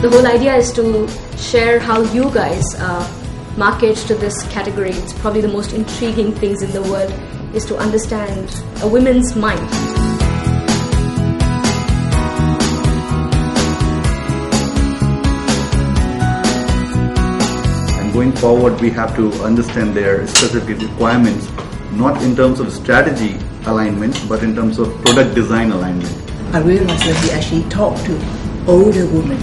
The whole idea is to share how you guys market to this category. It's probably the most intriguing things in the world, is to understand a woman's mind. And going forward, we have to understand their specific requirements, not in terms of strategy alignment, but in terms of product design alignment. I realized that we actually talk to older women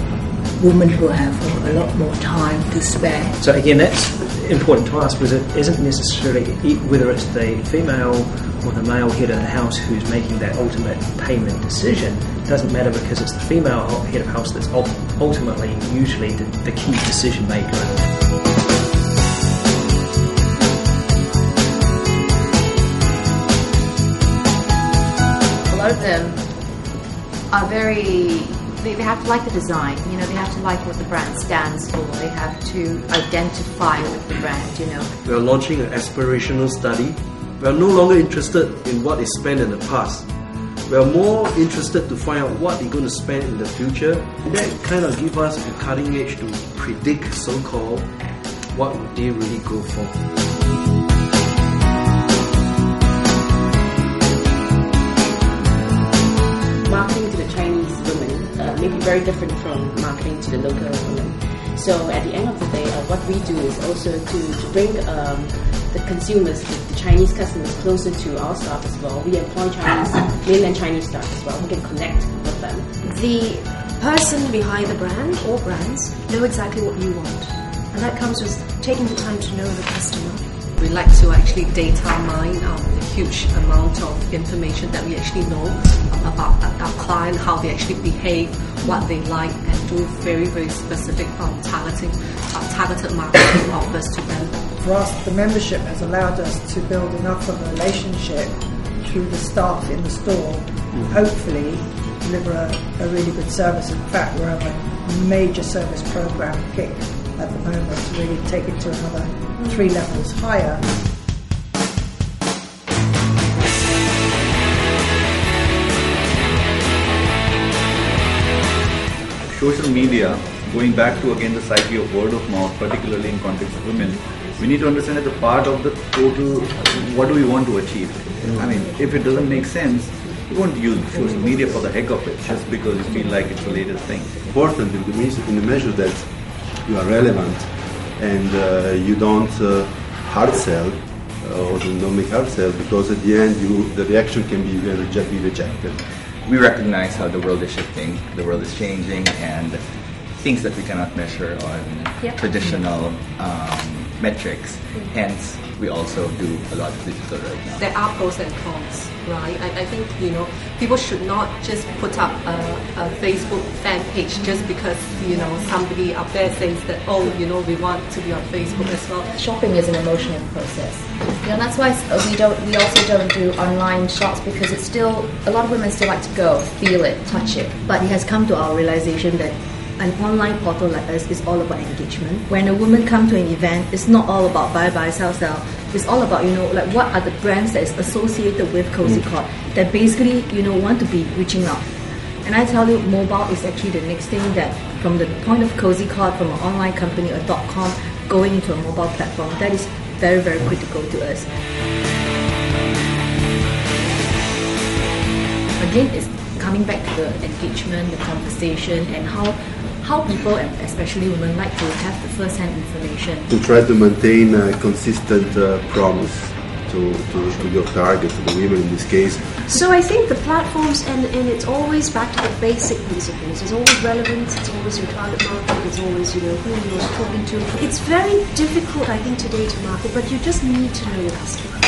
who have a lot more time to spare. So again, that's important to us because it isn't necessarily whether it's the female or the male head of the house who's making that ultimate payment decision. It doesn't matter because it's the female head of house that's ultimately usually the key decision maker. A lot of them are they have to like the design, you know, they have to like what the brand stands for, they have to identify with the brand, you know. We are launching an aspirational study. We are no longer interested in what is spent in the past. We are more interested to find out what they're going to spend in the future. That kind of gives us a cutting edge to predict, so-called, what would they really go for. Marketing to the Chinese women may be very different from marketing to the local women. So at the end of the day, what we do is also to bring the consumers, the Chinese customers, closer to our staff as well. We employ mainland Chinese staff as well who can connect with them. The person behind the brand or brands know exactly what you want, and that comes with taking the time to know the customer. We like to actually data mine the huge amount of information that we actually know about our client, how they actually behave, what they like, and do very, very specific targeted marketing offers to them. For us, the membership has allowed us to build enough of a relationship through the staff in the store, hopefully deliver a really good service. In fact, we're on a major service program kick at the moment to really take it to another 3 levels higher. Social media, going back to again the psyche of word of mouth, particularly in context of women, we need to understand as a part of the total, what do we want to achieve? I mean, if it doesn't make sense, you won't use social media for the heck of it, just because you feel like it's the latest thing. Important in the measure that you are relevant and you don't hard sell or don't make hard sell, because at the end the reaction can be rejected. We recognize how the world is shifting, the world is changing, and things that we cannot measure on traditional metrics. Hence, we also do a lot of digital right now. There are pros and cons, right? I think, you know, people should not just put up a Facebook fan page just because, you know, somebody up there says that, oh, you know, we want to be on Facebook as well. Shopping is an emotional process. You know, that's why we also don't do online shops, because it's still, a lot of women still like to go, feel it, touch it. But it has come to our realization that an online portal like us is all about engagement. When a woman comes to an event, it's not all about buy, sell. It's all about, you know, like what are the brands that is associated with Cozy Cord that basically, you know, want to be reaching out. And I tell you, mobile is actually the next thing, that from the point of Cozy Cord, from an online company, a .com, going into a mobile platform, that is very, very critical to us. Again, it's coming back to the engagement, the conversation, and how people, and especially women, like to have the first-hand information. To try to maintain a consistent promise to your target, to the women in this case. So I think the platforms, and it's always back to the basic principles. It's always relevance, it's always your target market, it's always, you know, who you're talking to. It's very difficult, I think, today to market, but you just need to know your customer.